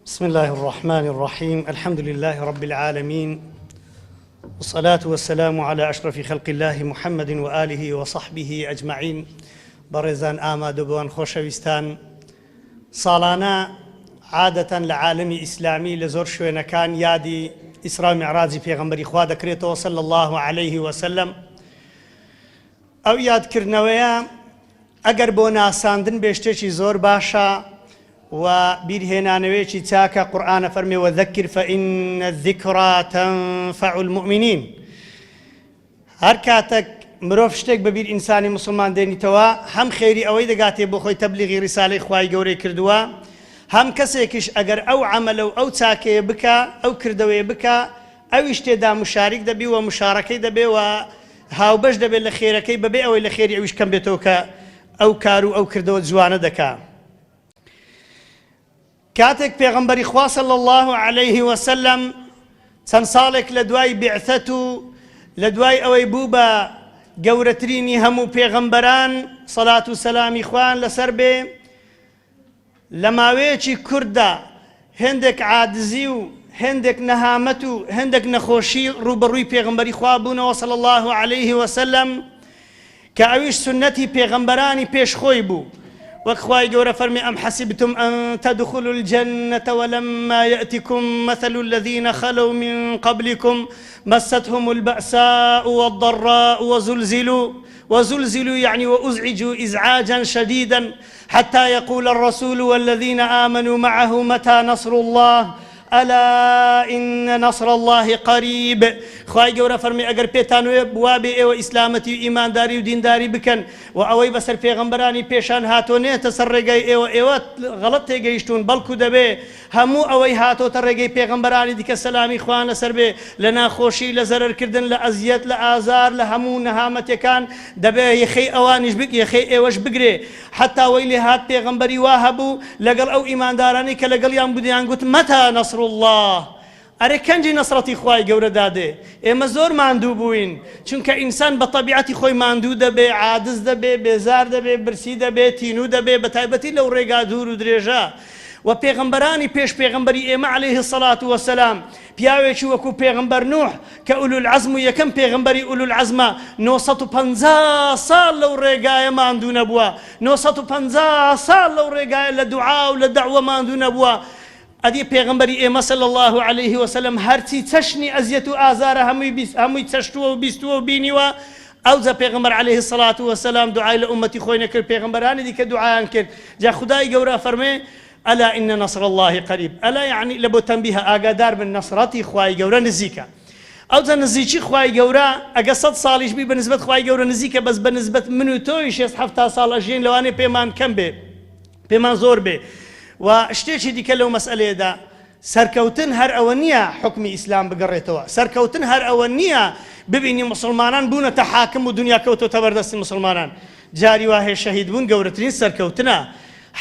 بسم الله الرحمن الرحيم. الحمد لله رب العالمين، والصلاة والسلام على أشرف خلق الله محمد وآله وصحبه أجمعين. برزان آماد بوان خوشويستان صالانا عادة لعالم إسلامي لزور شوينة كان يادي إسراء معراجي پیغمبری خوا دەکرێتەوە صلى الله عليه وسلم. ئەو یادکردنەوەیە ئەگەر بۆ ناساندن بێشتێکی زۆر باشە و بیرهێنانەوەیەکی چاکە. قورئانە فەرمێ وذەکر فإن الذکرى تنفع المؤمنین. هەر کاتێک مرۆڤ شتێک بەبیر ئینسانی مسلمان دێنیتەوە هەم خێری ئەوەی دەگاتێ بۆ خۆی تەبلیغی ڕیسالەی خوای گەورەی کردووە، هەم کەسێکیش ئەگەر ئەو عەمەلە و ئەو چاکەیە بکە، ئەو کردەوەیە بکە، ئەویش تێدا مشارک دەبی و مشارەکەی دەبێ و هاوبەش دەبێت لە خێرەکەی بەبێ ئەوەی لە خێری ئەویش کەم بێتەوە کە ئەو کار و ئەو کردەوە جوانە دەکا. کاتێک پێغەمبەری خوا صلی الله عليه وسلم چەند ساڵێک لە دوای بیعثەت و لە دوای ئەوەی بوو بە گەورەترینی هەموو پێغەمبەران سەڵات و سەلامی خوان لەسەر بێ، لە ماوەیەکی کووردا هێندێک عاجزی و هێندێک نەهامەت و هێندێک نەخۆشی ڕوبەڕووی پێغەمبەری خوا بوونەوە صلی الله عليه وسلم، کە ئەویش سنەتی پێغەمبەرانی پێشخۆی بوو. وەک خوای گەورە فەرمێ ئەم حەسیبتم ئەن تەدخلوا الجەنەتە ولما يأتكم مثل الذين خلوا من قبلكم مستهم البأساء والضراء وزلزلوا يعني وأزعجوا إزعاجا شديدا حتى يقول الرسول والذين آمنوا معه متى نصر الله ألا إن نصر الله قريب. خواهي گەورە فەرمی ئەگەر پێتانوێ بوابێ ئێوە ئیسلامەتی و ئیمانداری و دینداری بکەن و ئەوەی بەسەر پێغەمبەرانی پێشان هاتۆ نێتە سەر ڕێگای ئێوە غەڵەت تێگەیشتون، بەڵکو دەبێ هەموو ئەوەی هاتۆتە ڕێگەی پێغەمبەرانی دیکە سەلامی خوان لەسەر بێ، لە ناخۆشی، لە زەرەرکردن، لە ئەزیەت، لە ئازار، لە هەموو نەهامەتەکان دەبێ یەخەی ئەوانیش یەخەی ئێوەش بگرێ. حتا وەی لێ هات پێغەمبەری وا هەبوو لەگەڵ ئەو ئیماندارانی کە لەگەڵیان بودیان گوت مەتە نەسر الله، ئەرێ کەنجی نەسڕەتی خوای گەورە دادێ. ئێمە زۆر ماندوو بووین، چونکە ئینسان بە تەبیعەتی خۆی ماندوو دەبێ، عاجز دەبێ، بێزار دەبێ، برسی دەبێ، تینوو دەبێ، بە تایبەتی لەو ڕێگا دوور و درێژە. و پێغەمبەرانی پێش پێغەمبەری ئێمە عەلەیه السەڵات وەسەلام، پیاوێکی وەکو پێغەمبەر نوح کە ئولوالعەزم و یەکەم پێغەمبەری ئولوالعەزمە 950 ساڵ لەو ڕێگایە ماندوو نەبووە، 950 ساڵ لەو ڕێگایە لە دوعا و لە دەعوە ماندوو نەبووە. ئەدی پێغەمبەری ئێمە صلی الله عليه وسلم هەرچی چەشنی ئەزیەت و ئازارە هەمووی چەشتووە و بیستووە و بینیوە. ئەوجا پێغەمبەر عەلەیه السەڵات وەسەلام دوعای لە ئومەتی خۆی نەکرد، پێغەمبەرانی دیکە دوعایان کرد. جا خودای گەورە فەرمێ ئەلا ئین نەسر الله قەریب. ئەلا یعنی لە بۆ تەنبیهە ئاگادار بن نەسڕەتی خوای گەورە نزیکە. ئەوجا نزیکی خوای گەورە ئەگە 100 ساڵیش بی بەنسبەت خوای گەورە نزیکە، بەس بەنسبەت من و تۆی 6-7 ساڵ ئەژین لەوانەیە پێمان کەم بێ، پێمان زۆر بێ. و شتێکی دیکە لەو مەسئلەیەدا سەرکەوتن هەر ئەوە نییە حکمی ئیسلام بگەڕێتەوە، سەرکەوتن هەر ئەوە نییە ببینی مسلمانان بوونەتە حاکم و دنیا کەوتۆتە بەردەستی مسلمانان. جاری وهەیە شەهید بوون گەورەترین سەرکەوتنە.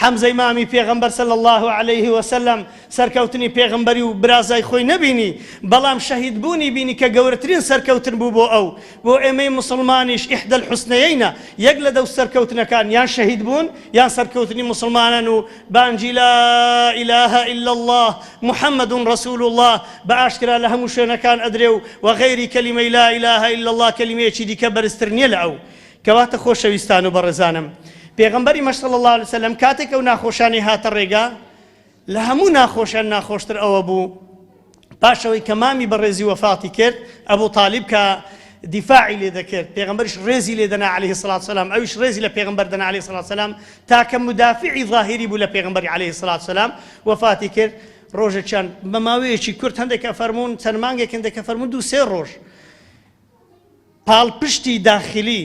حەمزەی مامی پێغەمبەر صلی الله عليه وسلم سەرکەوتنی پێغەمبەری و برازای خۆی نەبینی، بەڵام شەهید بوونی بینی کە گەورەترین سەرکەوتن بوو بۆ ئەو. بۆ ئێمەی مسلمانیش ئیحدە الحوسنەیەینە، یەک لە دەو سەرکەوتنەکان یان شەهید بوون یان سەرکەوتنی مسلمانان و بانجی لا إله إلا الله محمد رسول الله بە ئاشکرا لە هەموو شوێنەکان ئەدرێ و غەیری کەلیمەی لا إله إلا الله کەلیمەیەکی دیکە بەرزتر نییە لە ئەو. کەواتە خۆشەویستان و بەڕێزانم، پێغەمبەری مەش صلی الله عليه وسلم کاتێک ئەو ناخۆشانی هاتە ڕێگا، لە هەموو ناخۆشیان ناخۆشتر ئەوە بوو پاشەوەی کە مامی بەڕێزی وەفاتی کرد ئەبوو تالیب کە دیفاعی لێ دەکرد، پێغەمبەریش ڕێزی لێ دەنا عەلەیه السەڵات وەسەلام، ئەویش ڕێزی لە پێغەمبەر دەنا عەلەیه السەڵات وەسەلام، تاکە مدافعی ظاهری بوو لە پێغەمبەری عەلەیه السەڵات وەسەلام وەفاتی کرد. ڕۆژێکیان بە ماوەیەکی کورت هەندێک ئەفەرموون چەند مانگێک هەندێک ئەفەرموون 2-3 ڕۆژ پاڵپشتی داخلی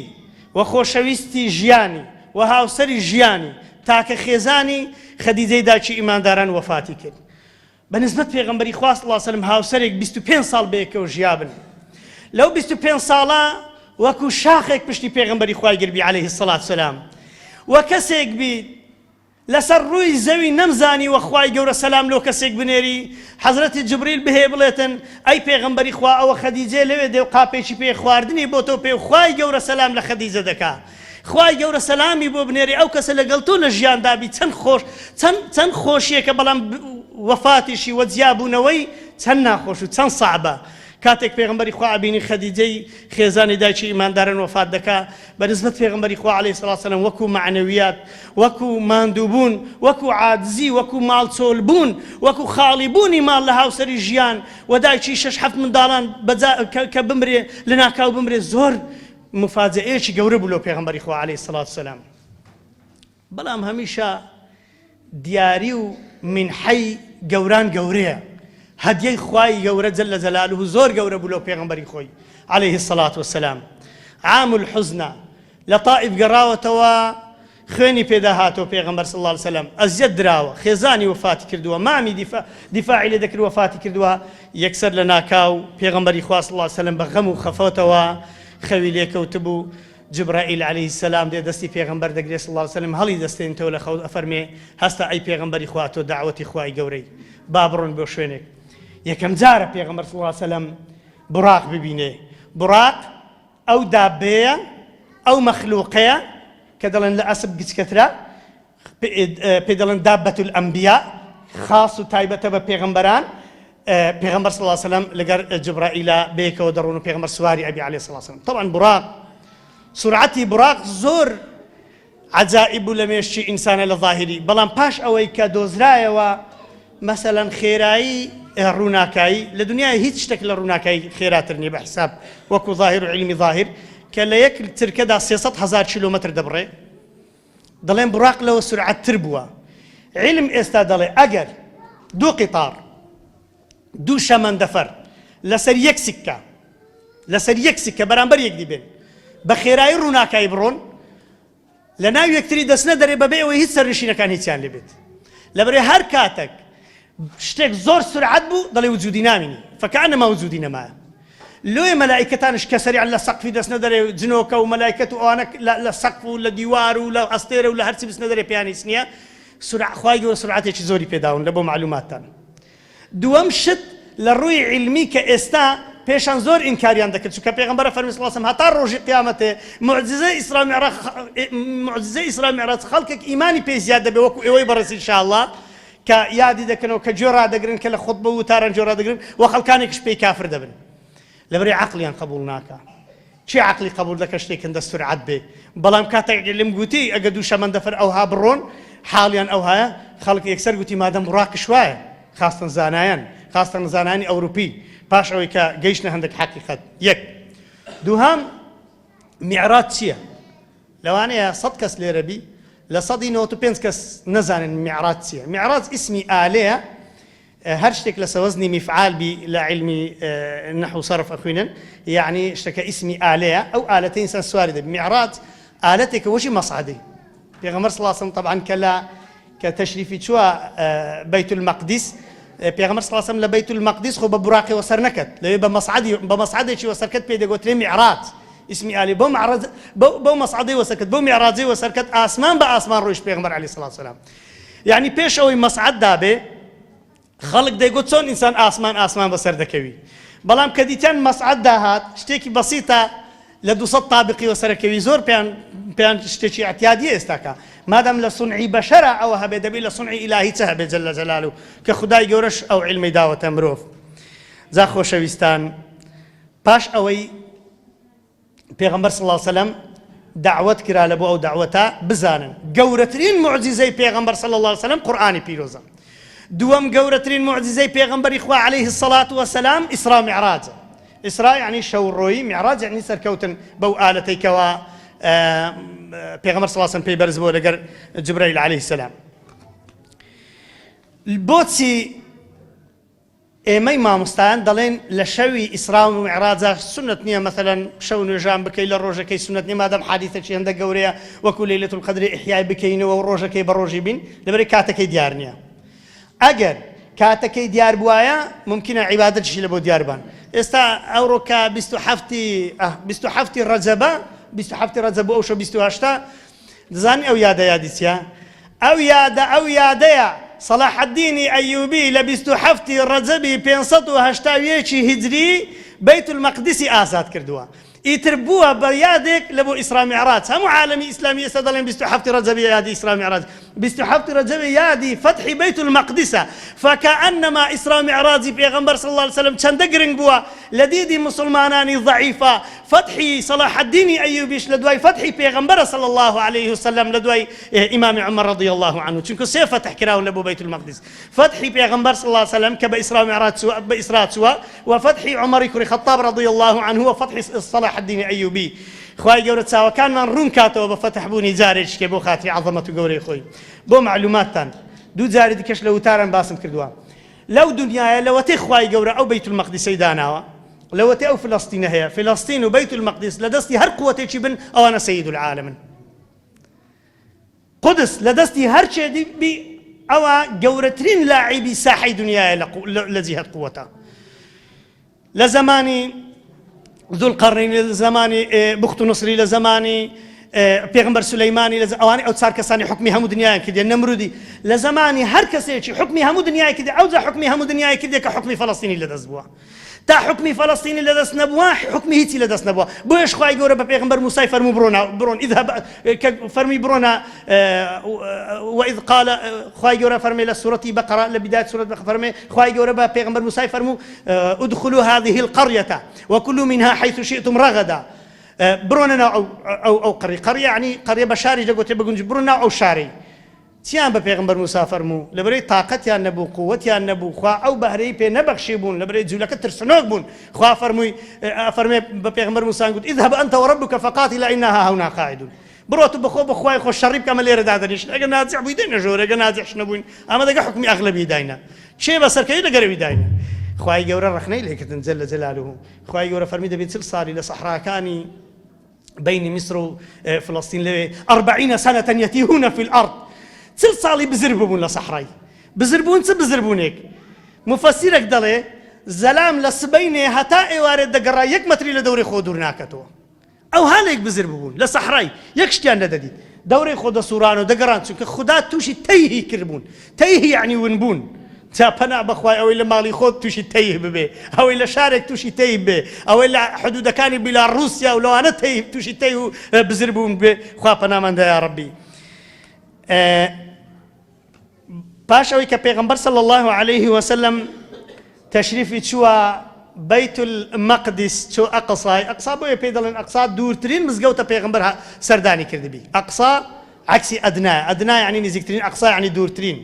و خۆشەویستی ژیانی و هاوسەری ژیانی تاکە خێزانی خەدیجەی داچی ئیمانداران وەفاتی کرد. بەنسبەت پێغەمبەری خوا صلی الله عليه وسلم هاوسەرێک 25 ساڵ بەیەکەوە ژیابن. لەو 25 ساڵە وەکو شاخێک پشتی پێغەمبەری خوای گەورەی عەلەیه السەڵات وەسەلام وە کەسێک بیت لەسەر ڕووی زەوی نەمزانی وە خوای گەورە سەلام لۆ کەسێک بنێری، حەزرەتی جبریل بهێ بڵێتن ئەی پێغەمبەری خوا ئەوە خەدیجە لەوێ دێ و قاپێکی پێ خواردنی بۆ تۆ پێ و خوای گەورە سەلام لە خەدیجە دەکا. خوای گەورە سەلامی بۆ بنێری ئەو کەسە لەگەڵ تۆ لە ژیاندا بی چەند خۆشیەکە، بەڵام وفاتیشی و جیابوونەوەی چەند ناخۆش و چەند سەعبە. کاتێک پێغەمبەری خوا ئەبینی خەدیجەی خێزانی دایکی ئیمانداران وفات دەکا بەنسبەت پێغەمبەری خوا عەلەیهی سەڵات وسەلام وەکو معنەویات، وەکو ماندووبوون، وەکو عاجزی، وەکو ماڵچۆلبوون، وەکو خاڵیبوونی ماڵ لە هاوسەری ژیان و دایکی 6-7 منداڵان کە بمرێ لە ناکاو بمرێ زۆر مفاجئەیەکی گەورە بوو لەو پێغەمبەری خوا عەلەیهی سەڵات وسەلام. بەڵام هەمیشە دیاری و منحەی گەوران گەورەیە. هەدیەی خوای گەورە جەلە جەلالوه زۆر گەورە بوو لەو پێغەمبەری خۆی عەلەیهی السەڵات وەسەلام. عام الحوزنە لە طائف گەڕاوەتەوە خوێنی پێدا هاتەوە پێغەمبەر صلی الله علیه وسلم ئەزیەت دراوە، خێزانی وفاتی کردووە، مامی دیفاعی لێ دەکرد وفاتی کردووە. یەکسەر لە ناکاو پێغەمبەری خوا صلی الله علیه وسلم بە غەم و خەفەتەوە خەوی لێکەوتبوو. جبرائیل عەلەیهی السەلام دێ دەستی پێغەمبەر دەگرێت صلی الله علیه وسلم هەڵی دەستێنێتەوە لە خەوت ئەفەرمێ هەستا ئەی پێغەمبەری خوا تۆ داعوەتی خوای گەورەی با بڕۆن بۆ شوێنێک. یەکەم جارە پێغەمبەر صلی الله علیه وسلم براق ببینێ. براق ئەو دابەیە ئەو مەخلووقەیە کە دەڵێن لە ئەسب گچکەترا پێ دەڵێن دابەت الئەنبیا خاص و تایبەتە بە پێغەمبەران. پێغەمبەر صلی الله علیه وسلم لەگەر جبرائیلە بەیەکەوە دەڕۆن و پێغەمبەر سواری ئەبی عەلەیهی السەڵات وسەلام. طبعا براق سرعەتی براق زۆر عەجائب بوو لە مێشکی ئینسانە لە ظاهری، بەڵام پاش ئەوەی کە دۆزرایەوە مەسەلەن خێرایی ڕووناکایی لە دنیای هیچ شتێک لە ڕووناکایی خێراتر نییە بە حساب وەکو ظاهر و علمی ظاهر کە لە یەک ترکەدا 300,000 کیلۆمەتر دەبڕێ. دەڵێن براق لەوە سرعەتتر بووە. علم ئێستا دەڵێ ئەگەر دوو قیتار دوو شەمەندەفەر لەسەر یەک سکە بەرامبەر یەک دیبێن بە خێرایی ڕووناکایی بڕۆن لە ناو یەکتری دەستنە دەرێ بەبێ ئەوەی هیچ سەرنشینەکان هیچیان لێبێت. لەبەرێ هەر کاتێک شتێک زۆر سرعەت بوو دەڵێ وجودی نامینی فەکەئەنەما وجودی نەمایە. لۆیە مەلائیکەتانش کە سەریعەن لە سەقفی دەستنە دەرێ جنۆکە و مەلائیکەت و ئەوانە لە سەقف و لە دیوار و لە ئەستێرە و لە هەرچی بستنە دەرێ پێیانی نییە. خوای گەورە سرعەتێکی زۆری پێداون لە بۆ معلوماتتان. دووەم شت لە ڕووی علمی کە ئێستا پێشان زۆر ئینکاریان دەکرد چونکە پێغەمبەر فەرمی صلی الله علیه وسلم هەتا ڕۆژی قیامەتێ معجزەی ئیسرا میعراج خەڵکێک ئیمانی پێی زیاد دەبێ وەکو ئێوەی بەڕێز ئینشاءالله کە یادی دەکەنەوە کە گوێ ڕادەگرن کە لە خوتبە و وتاران گوێ ڕادەگرن و خەڵکانێکیش پێی کافر دەبن. لەبەرێ عەقڵیان قبوڵ ناکە. چی عەقڵی قبوڵ دەکە شتێک هەندە سورعەت بێ، بەڵام کاتێک علم گوتی ئەگە دوو شەمەندەفەر ئەوها بڕۆن حاڵیان ئەوهایە خەڵک یەکسەر گوتی مادەم براقش وایە خاستن زانایان خاستن زانانی ئەوروپی پاش ئەوەی کە گەیشتنە هەندێک حەقیقەت. یەک دووهەم میعراج چییە؟ لەوانەیە 100 کەس لێرە بی لە 195 کەس نەزانن میعراج چییە. میعراج ئیسمی ئالەیە، هەر شتێک لە سەوەزنی میفعال بی لە علمی نەحو سەرف ئەخوێنن، یعنی شتەکە ئیسمی ئالەیە ئەو ئالەتەی ئینسان سواری دەبێت. میعراج ئالەتێکە وەشی مەصعدەی. پێغەمبەر صلی الله علیه وسلم طبعا کە تەشریفی چووە بەیت المەقدس پێغەمبەر صلی الله علیه وسلم لە بەیت المەقدس خۆ بە براقی وەسەر نەکرد، لەوێ بە مەصعدێکی وەسەرکرد پێی دەگوترێ میعراج اسمی ئالی بەو مەصعدەی وەسەرکرد بەو میعراجەی وەسەرکرد ئاسمان بە ئاسمان ڕۆیشت پێغەمبەر عەلەیهی سەڵات وسەلام. یعنی پێش ئەوەی مەصعد دابێ خەڵک دەیگوت چۆن ئینسان ئاسمان بەسەر دەکەوی، بەڵام کە دیتیان مەصعد داهات شتێکی بەسیتە لە 200 تابقی وەسەرەکەوی زۆر پێیان شتێکی اعتیادیە ئێستاکە مادام لە سونعی بەشەرە ئەوە هەبێ دەبێت لە سونعی ئیلاهی چە هەبێ جەلە جەلالوه کە خودای گەورەش ئەو عیلمەی داوەتە مرۆڤ. جا خۆشەویستان پاش ئەوەی پێغەمبەر صلی الله علیه وسلم دعوت کرا لە بۆ ئەو دعوەتە بزانن گەورەترین معجزەی پێغەمبەر صلی الله علیه وسلم قورئانی پیرۆزە. دووەم گەورەترین معجزەی پێغەمبەری خوا عەلەیهی الصەڵات وەسەلام ئیسرا میعراجە. ئیسرا یعنی شەوڕۆیی، میعراج یعنی سەرکەوتن بەو ئالەتەی کەوا پێغەمبەر صلی الله علیه وسلم پێی بەرز بووە لەگەر جبرائیل عەلەیهی السەلام. بۆچی ئێمەی مامۆستایان دەڵێن لە شەوی ئیسرا و میعراجە سنت نییە مەثەلەن شەو نوێژان بکەی لە ڕۆژەکەی سنت نییە مادام حادیثێکی هەندە گەورەیە وەکو لەیلەة القەدر ئیحیای بکەینەوە و ڕۆژەکەی بە ڕۆژی بین لەبەرەی کاتەکەی دیار نییە. ئەگەر کاتەکەی دیار بوایە ممکنە عیبادەتیشی لە بۆ دیاربان. ئێستا ئەوڕۆکە 27 ڕەجەبە 27 ڕەجەب ئەو شەو 28 دەزانی ئەو یادە یادی چییە؟ ئەو یادەیە صلاح الدین ئەیوبی لە 27 ڕەجەبی 580 هیجری بەیت المەقدسی ئازاد کردووە. ئیتر بووە بە یادێک لە بۆ ئیسرا میعراج. هەموو عالەمی ئیسلامی ئێستا دەڵێن 27 ڕەجەبی یادی ئیسرا میعراج. باستحبط رجب يادي فتح بيت المقدس فكأنما إسراء معراجي بيغمبر صلى الله عليه وسلم چند گرنگ بوا لديدي مسلماناني ضعيفة فتحي صلاح الدين أيوبيش لدواي فتحي بيغمبر صلى الله عليه وسلم لدواي إمام عمر رضي الله عنه چونكو سي فتح كراون لبو بيت المقدس فتحي بيغمبر صلى الله عليه وسلم كبإسراء معراج سوا بإسراء سوا وفتحي عمر كري خطاب رضي الله عنه وفتحي صلاح الدين أيوبي خواهي گەورە چاوەکانمان ڕوون کاتەوە بە فەتح بوونی جارێکشکێ بۆ خاتری عەظەمەت و گەورەی خۆی بۆ معلوماتتان دوو جارێ دیکەش لە وتاران باسم کردووە لەو دنیایە لەوەتەی خواهی گەورە ئەو بەیت المەقدسەی داناوە لەوەتەی ئەو فلەستینە هەیە فلەستین و بەیت المەقدس لە دەستی هەر قووەتێکی بن ئەوانە سەیید العالەمن قودس لە دەستی هەر چێدی بی ئەوە گەورەترین لاعیبی ساحەی دنیایە لە جیهەت قووەتە لە زمانی ذو القرنين لزماني بخت نصري لزماني پیغمبر سليماني لزماني او صار كساني حكمي هم دنيا كده نمرودي لزماني هر كسي حكمي هم دنيا كده او ذا حكمي هم دنيا كده كحكمي فلسطيني لدزبوا تا حكمي فلسطيني لدس نبوا حكمي هيتي لدس نبوا بوش خواي جورا بيغمبر موسى فرمو برون اذهب فرمي برونا واذ قال خواي جورا فرمي لسوره بقره لبدايه سوره بقره فرمي خواي جورا بيغمبر موسى فرمو ادخلوا هذه القريه وكلوا منها حيث شئتم رغدا برونا او قريه يعني قريه بشاري جوتي بقول برونا او شاري تيان بپیغمبر موسی فرمو لبري طاقت یا نبو قوت یا نبو خوا او بهري په نبخشي بون لبري جولك ترسنوك بون خوا فرمي بپیغمبر موسی قلت اذهب انت وربك فقاتل انها هنا قاعدون بروت بخواي خو شريب كما ليره دادنيش اگر نازع بيدين جور اگر نازع شنبون اما دغه حكمي اغلبي داينا شي بسر كاي دغري داينا خواي جور رخني لك تنزل جلاله خواي جور فرمي دبي صاري لصحراء كاني بين مصر وفلسطين 40 سنه يتيهون في الارض سل صالي بزربون لصحراي بزربون بزربونك مفسرك دلي زلام لسبيني هتا ايوارد دقرا يك متري لدوري خودور ناكتو او هاليك بزربون لصحراي يكشتيان نددي دوري خود سورانو دقران چونك خدا توشي تيه كربون تيه يعني ونبون تا پنا بخواي او الى مالي خود توشي تيه ببي او الى شارك توشي تيه ببي او الى حدود كان بلا روسيا ولو انا تيه توشي تيه بزربون ببي خوا پنا من يا ربي باش اوي كبيغمبر صلى الله عليه وسلم تشريفي شو بيت المقدس شو اقصى بو يبيدلن اقصى دورترين مزقوته بيغمبر سرداني كردبي اقصى عكسي ادنى يعني نزكترين اقصى يعني دورترين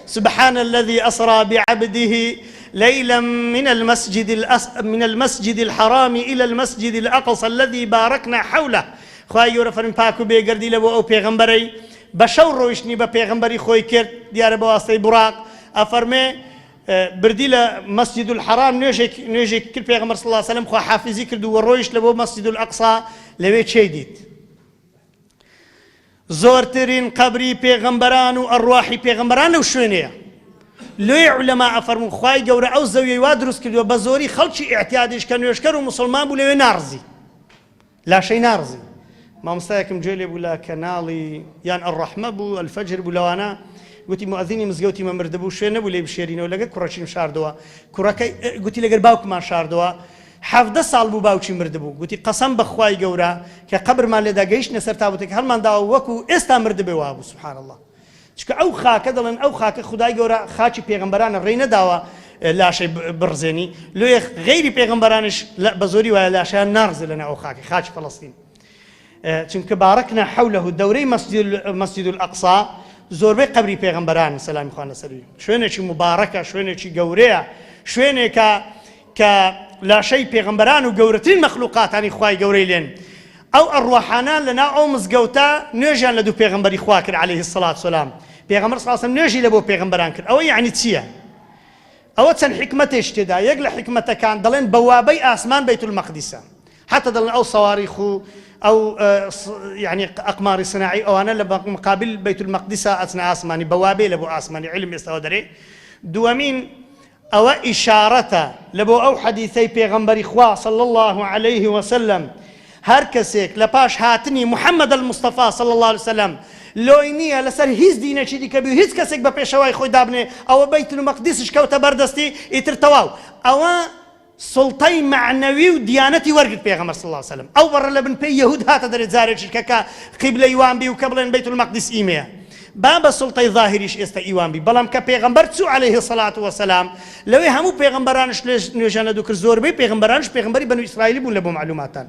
سبحان الذي اسرى بعبده ليلا من المسجد الحرام الى المسجد الاقصى الذي باركنا حوله خواي يورفن باكو بيغردي لبو او بيغمبري بشور روشني بپیغمبری خوی کرد دیار بواسطه براق افرمه بردی لمسجد الحرام نوجه كل پیغمبر صلى الله عليه وسلم خو حافظي کرد و روش لبو مسجد الاقصى لوي چيديت زورترين قبري پیغمبران و ارواحي پیغمبران و شوينيه لوی علماء افرمون خوای گور او زوی وادرس کرد و بزوري خلچي اعتيادش كانوش كرو مسلمان بو لوي نارزي لا شيء نارزي ما مستاكم جولي بولا كنالي يان الرحمة بو الفجر بولا وانا قلت مؤذني مزقوتي ما مردبو شوي نبو لي بشيرين ولا كراچين شاردوا كراكي قلت لي باوك ما شاردوا حفظ سال بو باوچي مردبو قلت قسم بخواي جورا كقبر ما لدا جيش نسر تابوتك هل من داو وكو استا مردبو وابو سبحان الله شك او خاك دلن او خاك خداي جورا خاچي پیغمبران رينا داوا لا شيء برزيني لو غير پیغمبرانش لا بزوري ولا لا شيء نارز لنا او خاك فلسطين چونکە باركنا حوله دوري مسجد الأقصى زۆربەی قبری پێغەمبەران سەلامی خوا لەسەروی شوێنێکی مبارەکە شوێنێکی گەورەیە شوێنێکە کە لاشەی پێغەمبەران و گەورەترین مەخلوقاتانی خوای گەورەی لێن ئەو ئەڕواحانان لەناو ئەو مزگەوتە نوێژیان لە دوو پێغەمبەری خوا کرد عەلەیهی السەڵات وسەلام پێغەمبەر صلی الله عەلەیهی وسەلەم نوێژی لە بۆ پێغەمبەران کرد ئەوە یعنی چییە ئەوە چەند حکمەتێک تێدا یەک لە حکمەتەکان دەڵێن بەوابەی ئاسمان بەیت المەقدسە حتى دەڵێن ئەو سەواریخ أو يعني أقمار صناعي أو أنا مقابل بيت المقدس أثناء آسماني بوابي لبو آسماني علم يستودري دوامين أو إشارة لبو أو حديثي بيغمبر إخوة صلى الله عليه وسلم هر كسيك لباش هاتني محمد المصطفى صلى الله عليه وسلم لوينيا لسر هيز دينه شي ديك بيو هيز كسيك بپيشواي خوي دابني أو بيت المقدس كوتا بردستي يترتواو أو سلطي معنوي وديانتي ورقت بيغمبر صلى الله عليه وسلم او بر لبن بي يهود هات دري زارج كا قبله يوان بي وقبل بيت المقدس ايميا بابا سلطەی ظاهریش ئێستا ئیوان بی بەڵام کە پێغەمبەر چوو عليه الصلاة والسلام لەوێ هەموو پێغەمبەرانش نوێژانە دوو کرد زۆربەی پێغەمبەرانش پێغەمبەری بەنو ئیسرائیلی بوون لە بۆ معلوماتان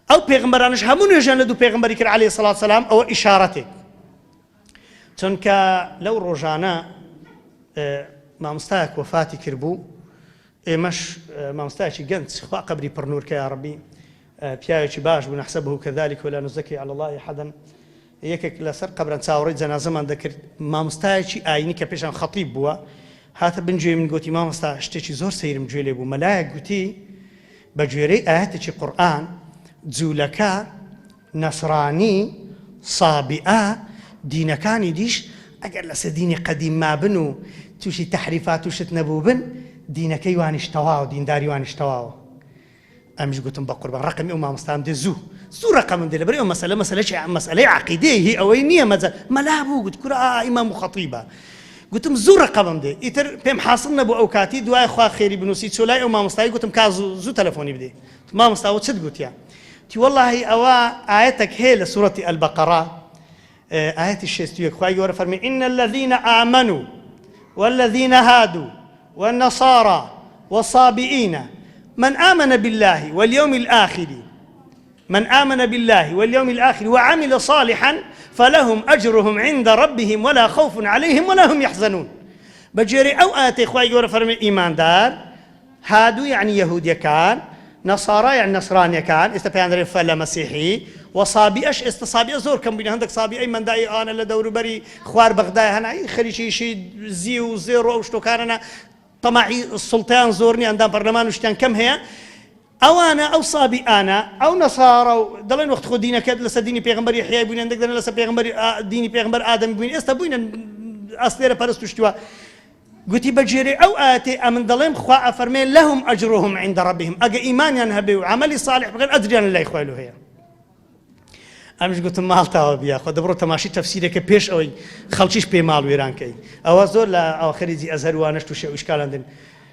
ئەو پێغەمبەرانش هەموو نوێژان لە دوو پێغەمبەری کرد عليه الصلاة والسلام ئەوە ئیشارەتێک چونکە لەو ڕۆژانە مامۆستایەک وەفاتی کردبوو ئێمەش مامۆستایەکی گەنج خوا قەبری پڕنوورکە یا ڕەبی پیاوێکی باش بوو نەحسەبه كذلك ولا نزكي على الله أحدا یەکێک لەسەر قەبران چاوەڕێی جەنازەمان دەکرد مامۆستایەکی ئاینی کە پێشان خەتیب بووە هاتە بنگوێ من گوتی مامۆستا شتێکی زۆر سەیرم گوێ لێ بوو مەلایەک گوتی بە گوێرەی ئاەتێکی قورئان جوولەکە نەسڕانی سابئە دینەکانی دیش ئەگەر لەسەر دینی قەدیم مابن و تووشی تەحریفات و شت نەبوو بن دینەکەی وانیش تەواو دینداری وانیش تەواوە ئەمیش گوتم بە قوربان ڕقمی ئەو مامۆستام دێ زوو ڕقمم دێ لەبەر ئەو مەسەلەی عەقیدەیە هی ئەوەی نییە مەلا بوو گوت کورە ئیمام و خەتیبە گوتم زوو ڕقمم دێ ئیتر پێم حاصل نەبوو ئەو کاتی دوای خوا خێری بنووسی چۆ لای ئەو مامۆستایی گوتم کا زوو تەلەفۆنی بدێ مامۆستاوە چت گوتیە تی وەڵڵاهی ئەوە ئاەتێک هەیە لە سوورەتی ئەلبەقەرە ئاەتی 61 خوای گەورە فەرمێ إن الذين آمنوا والذين هادوا والنصارى والصابئين من آمن بالله واليوم واليوم الآخر وعمل صالحا فلهم أجرهم عند ربهم ولا خوف عليهم ولا هم يحزنون بجري أو آتي خواهي قول فرمي إيمان دار هادو يعني يهودية كان نصارى يعني نصرانية كان استبيان فلا مسيحي وصابئش استصابئ زور كم بين عندك صابئي من داي أنا لدور بري خوار بغداد هنا خليشي شي زيو زيرو وشتو كاننا طمعي السلطان زورني عندنا برلمان وشتان كم هي أوانا أو صابئانا أو نصارى دلنا وقت خو دينك لسه ديني بيغمبر يحيى بين عندك دلنا لسه بيغمبر ديني بيغمبر آدم بين استبوين أصدر برستوشتوا قلت بجري أو آتي أمن ظلم خوا أفرمي لهم أجرهم عند ربهم أجا إيمان ينهبي وعملي صالح بغير أدري أن لا يخوالوا هي أمش قلت مالتا بيا خد برو تماشي تفسيرك بيش أو خلشيش بيمال ويران كي أو زور لا أو خريزي أزهر وانش توشي إشكال عندن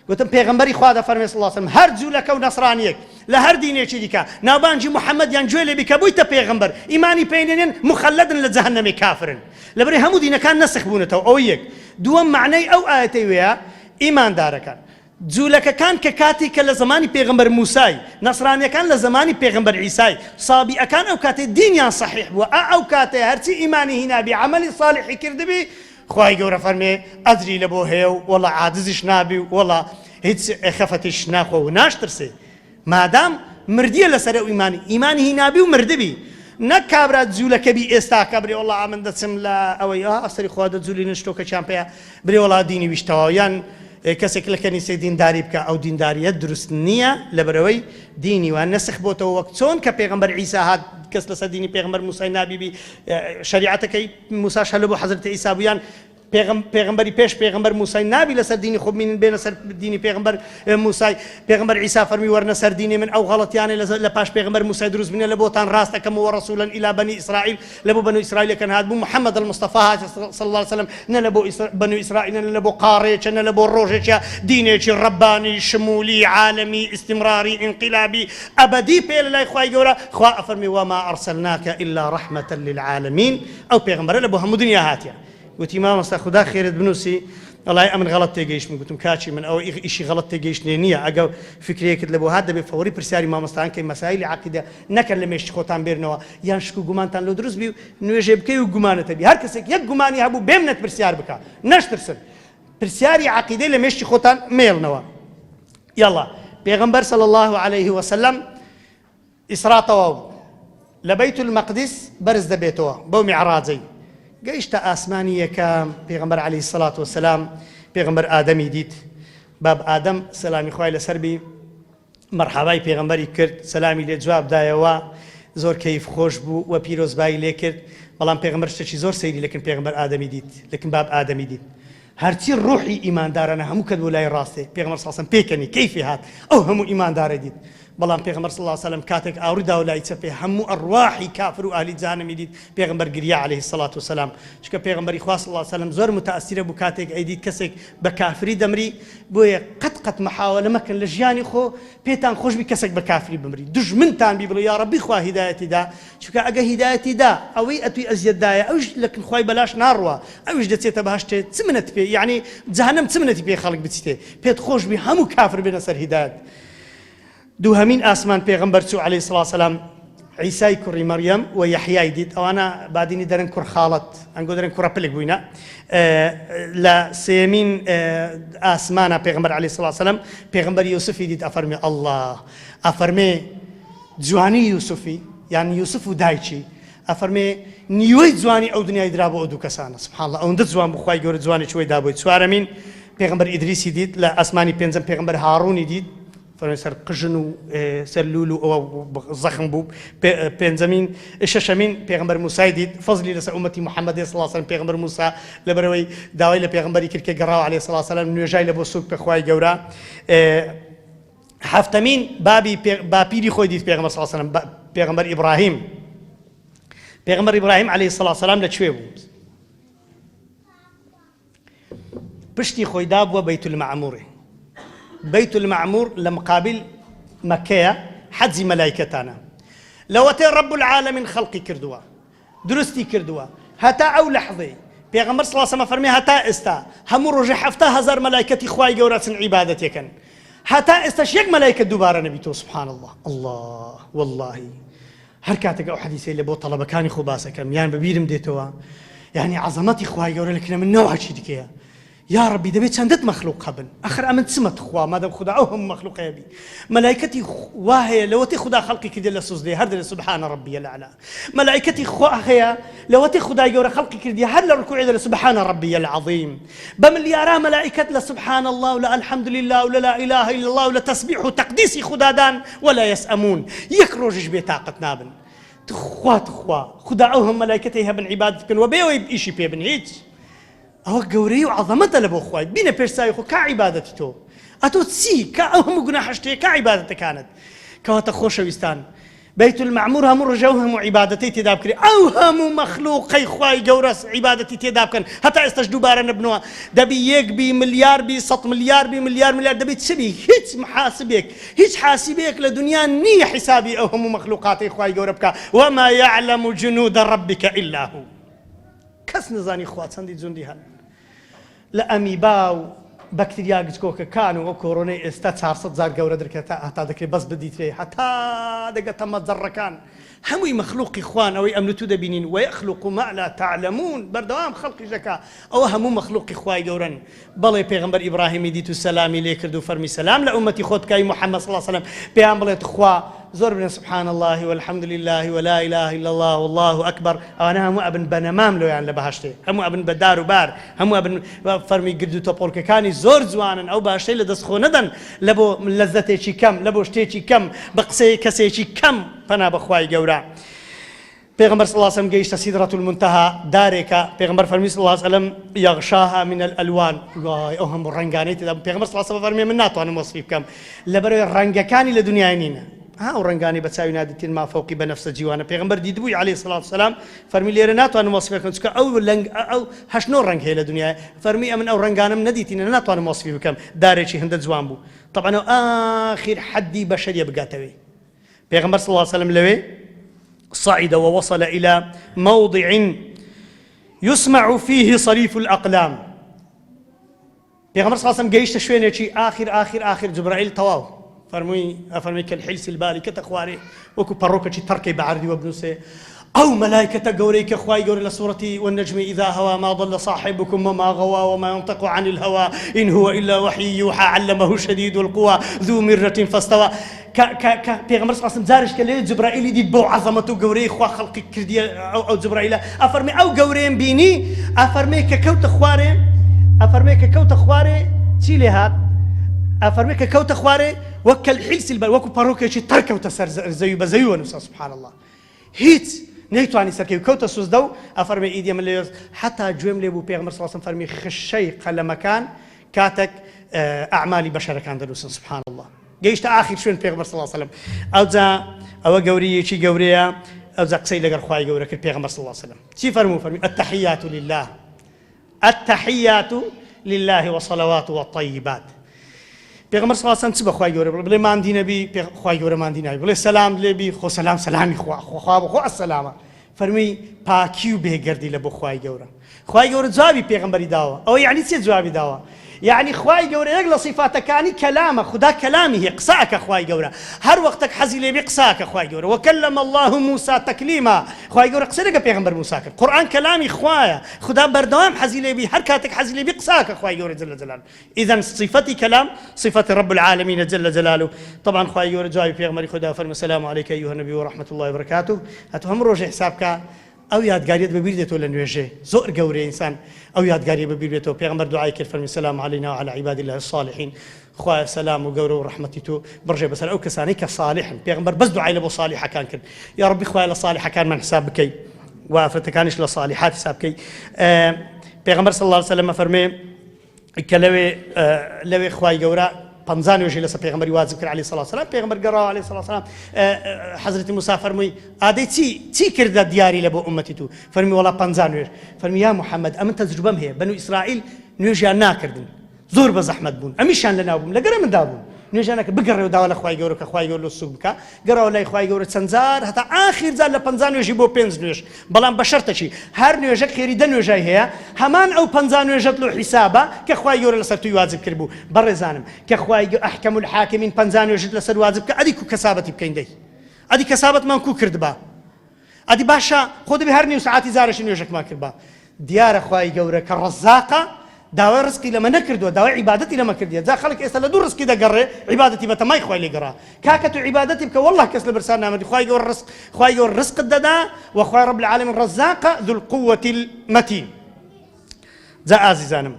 قلت بيغمبري خوا فرمي صلى الله عليه وسلم هر زولك ونصرانيك لا هر ديني شديكا نابانجي محمد ينجوي بك بويت بيغمبر إيماني بينين مخلدا لجهنم كافر لبري همو دينا كان نسخ بونته أويك دوم معني أو آيتي ويا إيمان دارك جولك كان ككاتي كلا زماني بيغمبر موسى نصراني كان لزماني بيغمبر عيسى صابي كان أو كاتي دين صحيح أو كاتي هرتي إيماني هنا بعمل صالح كردبي خواهي قورة فرمي أدري لبو هيو والله عادزش نابي والله هيتس خفتش ناخو وناش ترسي مادام مردية لسرق إيماني هنا بي ومردبي نكابرات زولا كبي استاك بري والله عمل دسم لا أويا أصري خواد زولي نشتوك شامبيا بري والله ديني بيشتاويان كسك لكنيسة دينداري بك أو ديندارية درست نية لبروي ديني والنسخ بوته وقتون كبيغمبر عيسى هاد كس لسا ديني بيغمبر موسى نبي بي شريعتك موسى شلبو حضرت عيسى بيان پیغمبری پیش پیغمبر موسی نبی لسر دینی خوب من بین سر دینی پیغمبر موسی پیغمبر عیسی فرمی ورن سر دینی من او غلط یعنی لپاش پیغمبر موسی دروز من لبوتان راست کم ورسولا الى بني اسرائيل لبو بنو اسرائيل كان هاد محمد المصطفى صلى الله عليه وسلم نلبو بنو اسرائيل نلبو قاريش نلبو روجش دينيش رباني شمولي عالمي استمراري انقلابي ابدي بيل لا اخوي جورا خوا فرمي وما ارسلناك الا رحمه للعالمين او پیغمبر لبو هم دنيا هاتيا قلت ما مستا خدا خيرت بنوسي والله امن غلط تيجيش من قلتم كاتشي من او شيء غلط تيجيش نية اجا فكريه كده لبو هذا بفوري برساري ما مستان كي مسائل عقيده نكلمش خوتان بيرنوا يانشكو غمانتان لو دروس بي نوجب كي غمانه تبي هر كسك يك غماني هبو بيمنت برسيار بكا نشترسل برساري عقيده لمش خوتان ميل نوا يلا بيغمبر صلى الله عليه وسلم اسراء طواو لبيت المقدس برز دبيتوا بو معراجي قيشت آسمانية كام بيغمبر عليه الصلاة والسلام بيغمبر آدمي ديت باب آدم سلامي خوالي سربي مرحباي بيغمبري كرت سلامي لجواب دايوا زور كيف خوش بو وبيروز باي ليكرت والله بيغمبر شتي زور سيدي لكن بيغمبر آدمي ديت لكن باب آدمي ديت هرتي الروحي إيمان دارنا همو كد ولاي راسي بيغمبر صلى الله عليه وسلم بيكني كيف هات أو همو إيمان دار ديت بلان بيغمبر صلى الله عليه وسلم كاتك أوردا ولا يتسبي همو أرواحي كافر وأهل جهنم يديد بيغمبر قريا عليه الصلاة والسلام شكا بيغمبر إخوة صلى الله عليه وسلم زور متأثرة بكاتك أيديد كسك بكافري دمري بويا قد قەت محاولە مەکەن لە ژیانی خۆ پێتان خۆشبی کەسێک بە کافری بمری دژمنتان بی بڵێ یا ڕەبی خوا هیدایەتی دا چونکە ئەگە هیدایەتی دا ئەوەی ئەتوی ئەزیەتدایە ئەوش لەکن خوای بەلاش ناڕوە ئەوش دەچێتە بەهەشتێ چ منەت پێ یعنی جەهەنەم چ منەتی پێ خەڵک بچیتێ پێت خۆشبی هەموو کافر بێنە سەر هیدایەت دووهەمین ئاسمان پێغەمبەر چوو عەلەیهی سڵاو سەلام عیسای کوڕی مەریەم و یەحیای دیت ئەوانە بادینی دەرن کوڕ خاڵەت ئەنگۆ دەرن کوڕە پلێک بووینە لە سێمین ئاسمانە پێغەمبەر عەلەیهی سڵاو سەلام پێغەمبەر یوسفی دیت ئەفەرمێ ئەڵڵا ئەفەرمێ جوانی یوسفی یان یوسف و دایکی ئەفەرمێ نیوەی جوانی ئەو دنیای درا بۆ ئەو دوو کەسانە سبحان الله ئەوەندە جوان بوو خوای گەورە جوانی چوەی دابووی چوارەمین پێغەمبەر ئیدریسی دیت لە ئاسمانی پێنجەم پێغەمبەر هاڕوونی دیت سەر قژن و سەر لول و ئەوە زەخم بوو پێنجەمین شەشەمین پێغەمبەر موسای دیت فەزلی لەسەر ئومەتی محەممەد سڵ سەلام پێغەمبەر موسا لەبەرەوەی داوای لە پێغەمبەری کرد کە گەڕاوە عەلەیهی سڵاو سەلام نوێژای لە بۆ سووک پێ خوای گەورە هەفتەمین باپیری خۆی دیت پێغەمبەر سڵ سەلام پێغەمبەر ئیبراهیم پێغەمبەر ئیبراهیم عەلەیهی سڵاو سەلام لەکوێ بوو پشتی خۆی دابووە بەیت المەعموورێ بيت المعمور لمقابل مكة حجز ملائكتانا لوتي رب العالمين خلقي كردوا درستي كردوا هتا أو لحظة بيغمبر صلى الله عليه وسلم فرمي هتا استا همو رجع حفتا هزار ملائكتي خواي جورات عبادتي كان هتا استا شيك ملائكة دوبارة نبيتو سبحان الله الله والله هركاتك أو حديثي اللي بو طلبة كاني خباسة كم يعني ببيرم ديتوا يعني عظمتي خواي جورا لكن من نوع شي دكيا يا ربي دەبێت چەندت مەخلوق هەبن ئەخر ئەمن چمەت خوا مادەم خدا ئەو هەموو مەخلوقەیە بی مەلایکەتی وا هەیە لەوەتی خدا خەڵقی کردێ لە سوزدێ هەر دەڵێ سوبحانە ڕەبیە الأعلا مەلایکەتی خوا هەیە لەوەتی خدای گەورە خەڵقی کردێ هەر لە ڕکوعێ دەڵێ سوبحانە ڕەبیە العەظیم بەملیارا مەلایکەت لە سبحان الله ولا الحمد لله ولا لا إله إلا الله ولا تسبيح و تەقدیسی خدادان ولا يسأمون یەک ڕۆژش بێ تاقت نابن خوا خدا ئەو هەموو مەلایکەتی هەبن عیبادەت بکەن و بێەوەی ئیشی پێ بن هیچ ئەوە گەورەی و عەظەمەتە لە بۆ خوای بینە پێشساوی خۆ کا عیبادەتی تۆ ئەتۆ چی کە ئەو هەموو گوناح شتەیە کا عیبادەتەکانت کەواتە خۆشەویستان بەیت المەعموور هەموو ڕۆژە و هەموو عیبادەتەی تێدا بکرێ ئەو هەموو مەخلوقەی خوای گەورە عیبادەتی تێدا بکەن هەتا ئێستاش دووبارە نەبنەوە دەبی یەک بی ملیار بی سەد ملیار بی ملیار دەبێت چ بی هیچ محاسبێک هیچ حاسبێک لە دنیا نییە حیسابی ئەو هەموو مەخلوقاتی خوای گەورە بکە وما يعلم جنود ربك إلا هو کەس نزانی خوا چەندی جوندی هەن لە ئەمیبا و بەکتریا گچکۆکەکان و ئەو کۆڕۆنەی ئێستا 400 جار گەورە دەکرێت هەتا دەکرێت بەس بدیترێ هەتا دەگەتە مەجەڕەکان هەمووی مەخلوقی خوان ئەوەی ئەم تو دەبینین ويخلق ما لا تعلمون بەردەوام خەڵقی ژەکە ئەوە هەموو مەخلوقی خوای گەورەن بەڵێ پێغەمبەر ئیبراهیمی دیت و سەلامی لێ کرد و فەرمی سەلام لە ئومەتی خۆت بکەی محەممەد صلی الله علیه و سلم پێیان بڵێت خوا زۆر بنێ سبحان الله والحمد لله ولا إله إلا الله والله أكبر ئەوانە هەموو ئەبن بە نەمام لۆیان لە بەهەشتێ هەموو ئەبن بە دار و بار هەموو ئەبن فەرمی گرد و تۆپۆڵکەکانی زۆر جوانن ئەو باشەی لە دەست خۆ نەدەن لە بۆ لەزەتێکی کەم لە بۆ شتێکی کەم بە قسەی کەسێکی کەم پەنا بەخوای گەورە پێغەمبەر صلی الله علیه و سلم گەیشتە سیدرة المنتهى دارێکە پێغەمبەر فەرمی صلی الله علیه و سلم یغشاها من الألوان ئەو هەموو ڕەنگانەی تێدا پێغەمبەر صلی الله علیه و سلم فەرمی من ناتوانم وەصفی بکەم لەبەرەوەی ڕەنگەکانی لە دنیای نینە ئەو ڕەنگانی بە چاوی نادیتین ما فەوقی بەنەفسە جیوانە پێغەمبەر دیدبووی عەلەیهی سڵات وسەلام فەرمی لێرە ناتوانم وەصفی بکەم چونکە ئەو 8 ڕەنگ هەیە لە دنیای فەرمی ئەمن ئەو ڕەنگانم نەدیتینە ناتوانم وەصفی بکەم دارێکی هەندە جوان بوو طبعا آخر حدی بەشەریە بگاتەوەی پێغەمبەر صلی الله علیه و سلم لەوێ صعد ووصل إلى موضع يسمع فيه صريف الأقلام پێغەمبەر صلی الله علیه و سلم گەیشتە شوێنێکی آخر جبرائیل تەواو فەرمووی كالحلس البالي کە تەخوارێ وەکو پەڕۆکەی تەڕکەی بەعەردی وەبنووسێ أو ملائكة قوريك خواي قوري لسورة والنجم إذا هوى ما ضل صاحبكم وما غوى وما ينطق عن الهوى إن هو إلا وحي يوحى علمه شديد القوى ذو مرة فاستوى بيغمبر صلى الله عليه وسلم زارش كلي جبرائيل دي بو عظمته قوري خوا خلقي كردي أو جبرائيل أفرمي أو قورين بيني أفرمي ككوت خواري تيلي هات أفرمي ككوت خواري وكل حلس البال وكو باروكي شي تركه وتسر زيو بزيو نفسه سبحان الله هيت نيتواني سركي كوتا سوزدو أفرمي إيدي من ليوز حتى جوم لي بو بيغمبر صلى الله عليه وسلم فرمي خشي قل مكان كاتك أعمالي بشر كان دروسا سبحان الله جيشت آخر شوين بيغمبر صلى الله عليه وسلم أو قوري شي قوريا أو زا قسي لقر خواي قوري بيغمبر صلى الله عليه وسلم شي فرمي التحيات لله والصلوات والطيبات پێغەمبەر صلی الله علیه و سلم چ بەخوای گەورە بڵێ ماندی نەبی خوای گەورە ماندی ناوی بڵێ سەلام لێبی خۆ سەلام سەلامی خوا بخۆ ئەسەلامە فەرمی پاکی و بێگەردی لە بۆ خوای گەورە خوای گەورە جوابی پێغەمبەری داوە ئەوە یعنی چێ جوابی داوە يعني خواي جورا يقلا صفاتك كاني كلامه خدا كلامه قساك خواي جورا هر وقتك حزي لي بقساك خواي جورا وكلم الله موسى تكليما خواي جورا قصدك بيغمبر موسى القران كلامي خوايا خدا بردوام حزي لي بحركاتك حزي لي بقساك خواي جورا جل جلاله اذا صفتي كلام صفه رب العالمين جل جلاله طبعا خواي جورا جاي بيغمبر خدا فرم السلام عليك ايها النبي ورحمه الله وبركاته هتهم روج حسابك او یادگاریت ببیرێتەوە لە نوێژێ زۆر گەورەیە ئینسان ئەو یادگاریە ببیرێتەوە پێغەمبەر دوعای کرد فەرمی سەلام عەلەینا وعەلا عیبادی الله الصالحین خوایە سەلام و گەورە و ڕەحمەتی تۆ بڕژێ بەسەر ئەو کەسانەی کە صالحن پێغەمبەر بەس دوعای لە بۆ صالحەکان کرد یا ڕەبی خوایە لە صالحەکانمان حساب بکەی و ئافرەتەکانیش لە صالحات حساب بکەی پێغەمبەر صلی الله علیه وسلم فەرمێ کە لەوێ خوای گەورە 50 وجه لسه پیغمبری واجب کرد علیه الصلاه والسلام پیغمبر گرا علیه الصلاه والسلام حضرت موسی فرموی ادی چی کرد دیاری لبو امتی تو فرمی والله 50 وجه فرمی یا محمد ام تجربه هي بنو اسرائيل نوجا ناکردن زور بزحمت بون امیشان لنا بون لگرا من دابون نوجا ناکرد بگره داوله خوای گور که خوای گور لسوق بک گرا ولا خوای گور چنزار حتی آخر زال 50 وجه بو 5 وجه بلان بشرط چی هر نوجا خیری د نوجا هي همان او 50 وجه له حسابه که خوای گور لسر تو واجب کربو برزانم که خوای احکم الحاکمین 50 وجه لسر واجب که ادی کو کسابتی بکیندی ادی کسابت من کو کرد با ادی باشا خود به هر نیو ساعتی زارش نوجا ما کرد دیار خوای گور که رزاقه داوای رزقی لما نکردو داوای عبادتی لما کردی ذا خلق اسلا دو رزقی دا قره عبادتی بتا ما يخوي لي قرا كاكتو عبادتي بك والله كسل برسان نامد خوي يور الرزق خوي يور الرزق ددا وخوي رب العالمين الرزاق ذو القوه المتين ذا عزيزانم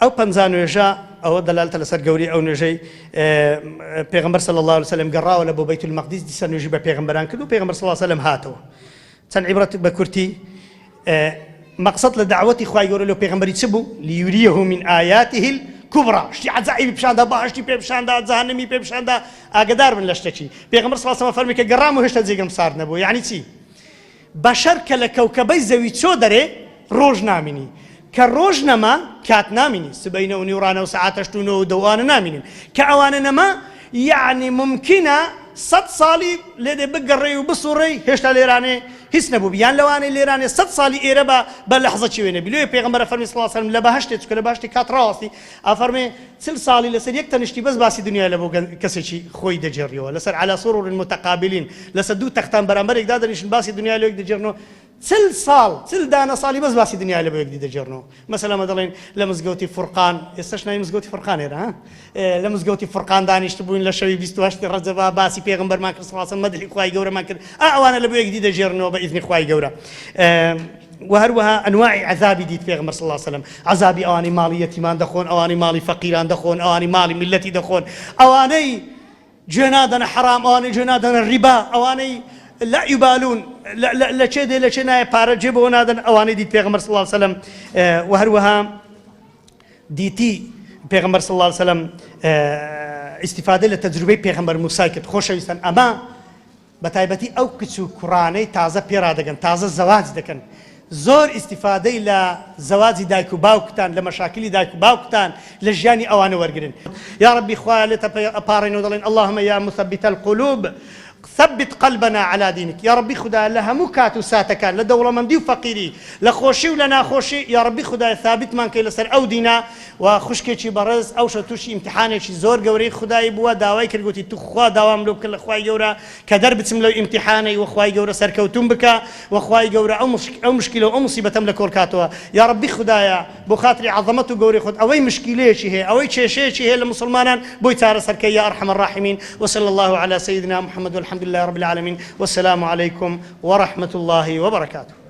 او بنزانو يجا او دلالة لسر قوري او نجي پیغمبر صلى الله عليه وسلم قرا ولا بو بيت المقدس دي سن يجيب پیغمبران كدو پیغمبر صلى الله عليه وسلم هاتو سن عبرت بكرتي مقصد لدعوتي خوای گەورە لەو پێغەمبەری چ بوو لیوریه من آیاته الكبرى شتی عجائبی پیشاندا باشتی پێ پیشاندا جهنمی پێ پیشاندا ئاگدار بن لە شتێکی پێغەمبەر صلی الله علیه و سلم فەرمی کە گەڕام و هێشتا جێگەم سارد نەبوو یعنی چی بەشەر کە لە کەوکەبەی زەوی چۆ دەرێ ڕۆژ نامینی کە ڕۆژ نەما کات نامینی سبەینە و نیوڕانە و سەعات هەشتونەوە و دەوانە نامینین کە ئەوانە نەما يعني ممكنة 100 صالي لدي بقري وبصوري هيش ليراني هيس نبو بيان لواني ليراني 100 صالي إيربا بلحظة شوي نبي ليه بيغمبر فرمي صلى الله عليه وسلم لبهشتي تكل بهشتي كات راسي أفرمي سل صالي لسر يكتن اشتي بس باسي دنيا لبو كسشي خوي دجريو لسر على سرور المتقابلين لسر دو تختان برامبر يقدر يشن باسي دنيا لو يقدر سل صال سل دانا صالي بس باسي دنيا لبو يقدر يجرنو مثلا مدلين لمزقوتي فرقان استشنا مزقوتي فرقان ها لمزقوتي فرقان دانيش تبوين لشوي 28 رجب باسي پیغمبر ما صلى الله عليه وسلم مدحي خوای گەورە ما کرد ئەوانە لە بۆ یەک دی دەژێڕنەوە بە ئیذنی خوای گەورە وهروها انواع عذابی دیت پێغمبەر صلى الله عليه وسلم عذابی ئەوانەی ماڵی یەتیمان دەخۆن ئەوانەی ماڵی فەقیران دەخۆن ئەوانەی ماڵی میلەتی دەخۆن ئەوانەی گوێ نادەنە حرام ئەوانەی گوێ نادەنە ڕیبا ئەوانەی لا يبالون لا چێ دێ لە چێ نایە پارە جێبەوە نادەن ئەوانەی دیت پێغمبەر صلى الله عليه وسلم وهروها دیتی پێغمبەر صلى الله عليه وسلم استفاده لە تەجروبەی پێغەمبەر موسی کرد خۆشەویستان ئەمە بەتایبەتی ئەو کچ و کوڕانەی تازە پێڕا دەگەن تازە زەواج دەکەن زۆر ئیستیفادەی لە زەواجی دایک و باوکتان لە مەشاکلی دایک و باوکتان لە ژیانی ئەوانە وەرگرن یا ربی خوایە لێتە ئەپارڕێنەوە دەڵێن اللهم یا مثبت القلوب ثبت قلبنا على دينك يا ربي خدا لها مكات وساتكان لدولة مندي وفقيري لخوشي ولا خوشي يا ربي خدا ثابت من كي لسر او دينا وخشكي برز او شتوشي امتحاني شي زور قوري خدا يبوا داواي كرغوتي تو خوا داوام لو كل خواي جورا كدر بتسملو امتحاني وخواي جورا سركوتم بك وخواي جورا او مشكله او مصيبه تملك وركاتوا يا ربي خدايا بو خاطري عظمته قوري خد اوي مشكله شي هي اوي شي هي للمسلمان بو تار سركي يا ارحم الراحمين وصلى الله على سيدنا محمد والحمد لله رب العالمين والسلام عليكم ورحمة الله وبركاته.